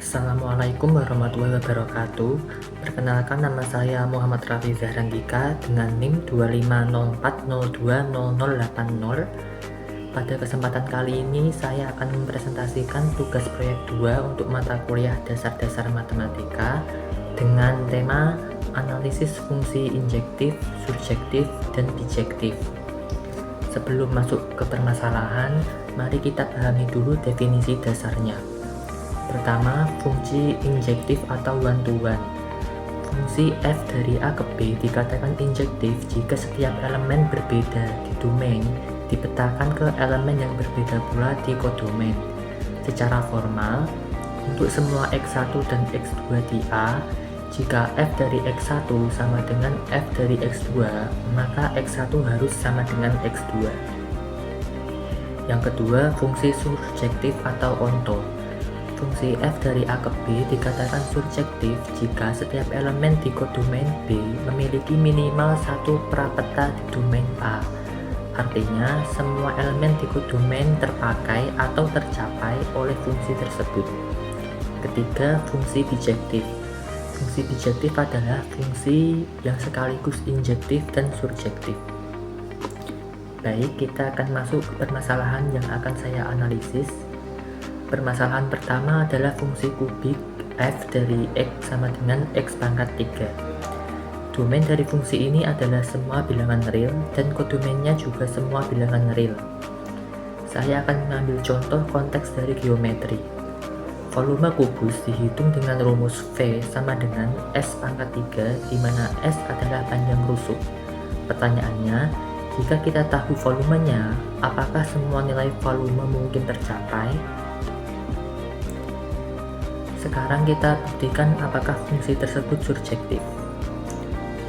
Assalamualaikum warahmatullahi wabarakatuh. Perkenalkan, nama saya Muhammad Raffi Zahrandika dengan NIM 250402080. Pada kesempatan kali ini saya akan mempresentasikan tugas proyek 2 untuk mata kuliah dasar-dasar matematika dengan tema analisis fungsi injektif, surjektif, dan bijektif. Sebelum masuk ke permasalahan, mari kita pahami dulu definisi dasarnya. Pertama, fungsi injektif atau one-to-one. Fungsi f dari A ke B dikatakan injektif jika setiap elemen berbeda di domain dipetakan ke elemen yang berbeda pula di kodomain. Secara formal, untuk semua x1 dan x2 di A, jika f dari x1 sama dengan f dari x2, maka x1 harus sama dengan x2. Yang kedua, fungsi surjektif atau onto. Fungsi f dari A ke B dikatakan surjektif jika setiap elemen di kodomain B memiliki minimal satu prapeta di domain A. Artinya, semua elemen di kodomain terpakai atau tercapai oleh fungsi tersebut. Ketiga, fungsi bijektif. Fungsi bijektif adalah fungsi yang sekaligus injektif dan surjektif. Baik, kita akan masuk ke permasalahan yang akan saya analisis. Permasalahan pertama adalah fungsi kubik f dari x sama dengan x pangkat 3. Domain dari fungsi ini adalah semua bilangan real dan kodomainnya juga semua bilangan real. Saya akan mengambil contoh konteks dari geometri. Volume kubus dihitung dengan rumus V sama dengan S pangkat 3, di mana S adalah panjang rusuk. Pertanyaannya, jika kita tahu volumenya, apakah semua nilai volume mungkin tercapai? Sekarang kita buktikan apakah fungsi tersebut surjektif.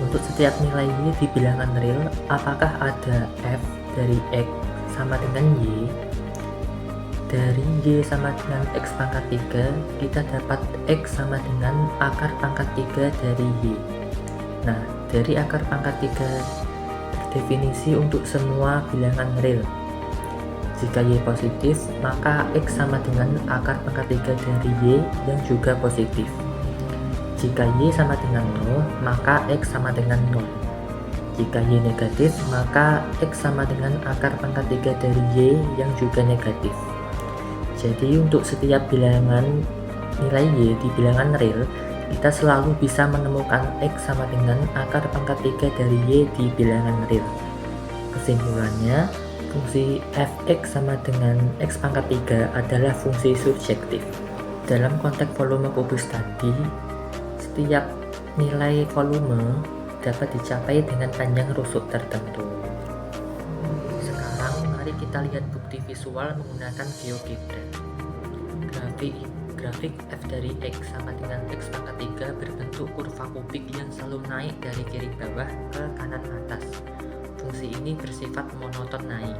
Untuk setiap nilai Y di bilangan real, apakah ada F dari X sama dengan Y? Dari Y sama dengan X pangkat 3, kita dapat X sama dengan akar pangkat 3 dari Y. Nah, dari akar pangkat 3 terdefinisi untuk semua bilangan real. Jika Y positif, maka X sama dengan akar pangkat 3 dari Y yang juga positif. Jika Y sama dengan 0, maka X sama dengan 0. Jika Y negatif, maka X sama dengan akar pangkat 3 dari Y yang juga negatif. Jadi untuk setiap bilangan nilai Y di bilangan real, kita selalu bisa menemukan X sama dengan akar pangkat 3 dari Y di bilangan real. Kesimpulannya, fungsi fx sama dengan x pangkat 3 adalah fungsi surjektif. Dalam konteks volume kubus tadi, setiap nilai volume dapat dicapai dengan panjang rusuk tertentu. Sekarang mari kita lihat bukti visual menggunakan GeoGebra. Grafik f dari x sama dengan x pangkat 3 berbentuk kurva kubik yang selalu naik dari kiri bawah ke kanan atas. Fungsi ini bersifat monoton naik.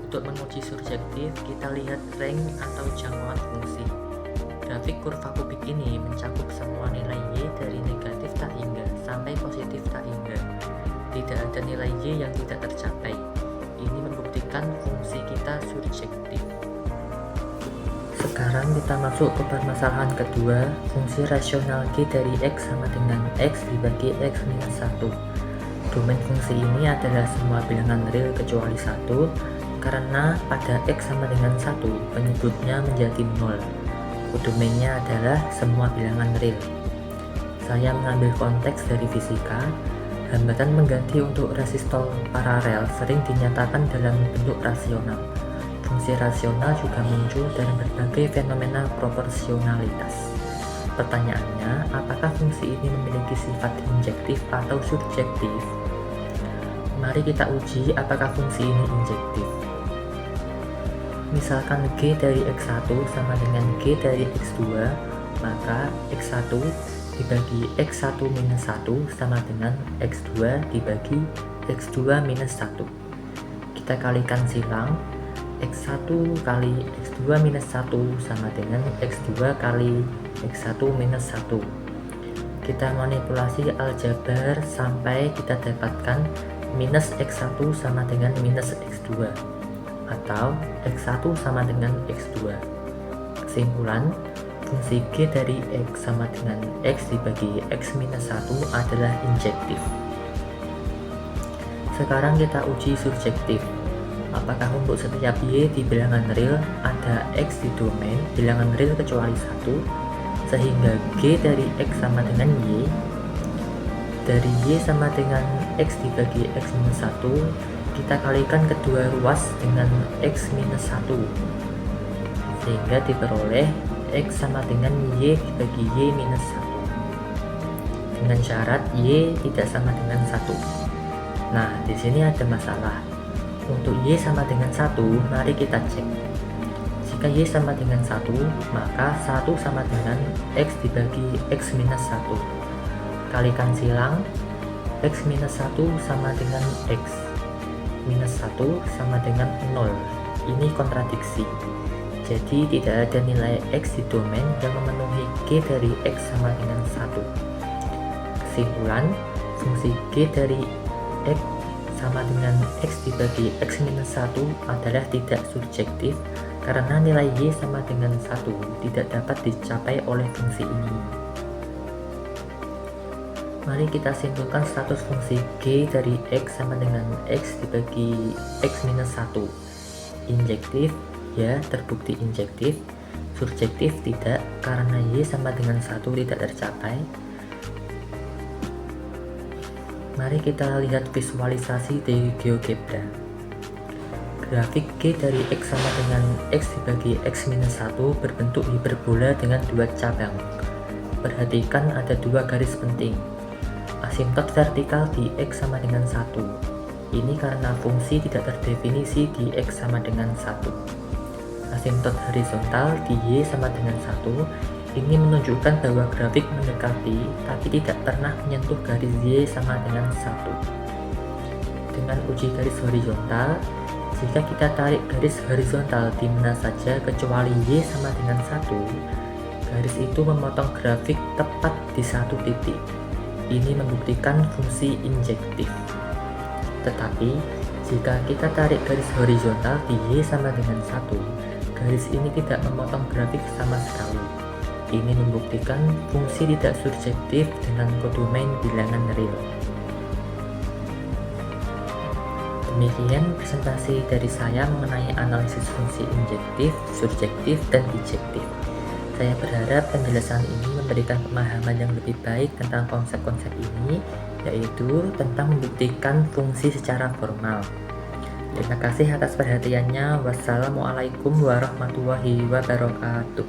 Untuk menguji surjektif, kita lihat rank atau jangkauan fungsi. Grafik kurva kubik ini mencakup semua nilai Y dari negatif tak hingga sampai positif tak hingga. Tidak ada nilai Y yang tidak tercapai. Ini membuktikan fungsi kita surjektif. Sekarang kita masuk ke permasalahan kedua, fungsi rasional G dari X sama dengan X dibagi X minus 1. Domain fungsi ini adalah semua bilangan real kecuali 1, karena pada X sama dengan 1 penyebutnya menjadi 0. Kodomainnya adalah semua bilangan real. Saya mengambil konteks dari fisika. Hambatan mengganti untuk resistor paralel sering dinyatakan dalam bentuk rasional. Fungsi rasional juga muncul dalam berbagai fenomena proporsionalitas. Pertanyaannya, apakah fungsi ini memiliki sifat injektif atau surjektif? Mari kita uji apakah fungsi ini injektif. Misalkan G dari X1 sama dengan G dari X2, maka X1 dibagi X1 minus 1 sama dengan X2 dibagi X2 minus 1. Kita kalikan silang, X1 kali X2 minus 1 sama dengan X2 kali X1 minus 1. Kita manipulasi aljabar sampai kita dapatkan minus X1 sama dengan minus X2 atau X1 sama dengan X2. Kesimpulan, fungsi G dari X sama dengan X dibagi X minus 1 adalah injektif. Sekarang kita uji subjektif. Apakah untuk setiap Y di bilangan real ada X di domain bilangan real kecuali 1, sehingga G dari X sama dengan Y, dari Y sama dengan X dibagi X minus 1, kita kalikan kedua ruas dengan X minus 1, sehingga diperoleh X sama dengan Y dibagi Y minus 1, dengan syarat Y tidak sama dengan 1. Nah, di sini ada masalah. Untuk Y sama dengan 1, mari kita cek. Jika Y sama dengan 1, maka 1 sama dengan X dibagi X minus 1. Kalikan silang, X minus 1 sama dengan X minus 1 sama dengan 0. Ini kontradiksi. Jadi tidak ada nilai X di domain yang memenuhi G dari X sama dengan 1. Kesimpulan, fungsi G dari X sama dengan X dibagi X minus 1 adalah tidak subjektif karena nilai Y sama dengan 1 tidak dapat dicapai oleh fungsi ini. Mari kita simpulkan status fungsi G dari X sama dengan X dibagi X minus 1. Injektif, ya, terbukti injektif. Subjektif tidak, karena Y sama dengan 1 tidak tercapai. Mari kita lihat visualisasi di GeoGebra. Grafik G dari X sama dengan X dibagi X minus 1 berbentuk hiperbola dengan dua cabang. Perhatikan ada dua garis penting. Asimtot vertikal di X sama dengan 1. Ini karena fungsi tidak terdefinisi di X sama dengan 1. Asimtot horizontal di Y sama dengan 1. Ini menunjukkan bahwa grafik mendekati tapi tidak pernah menyentuh garis Y sama dengan 1. Dengan uji garis horizontal, jika kita tarik garis horizontal di mana saja kecuali Y sama dengan 1, garis itu memotong grafik tepat di satu titik. Ini membuktikan fungsi injektif. Tetapi, jika kita tarik garis horizontal di Y sama dengan 1, garis ini tidak memotong grafik sama sekali. Ini membuktikan fungsi tidak subjektif dengan kodomain bilangan real. Demikian presentasi dari saya mengenai analisis fungsi injektif, subjektif, dan bijektif. Saya berharap penjelasan ini memberikan pemahaman yang lebih baik tentang konsep-konsep ini, yaitu tentang membuktikan fungsi secara formal. Terima kasih atas perhatiannya. Wassalamualaikum warahmatullahi wabarakatuh.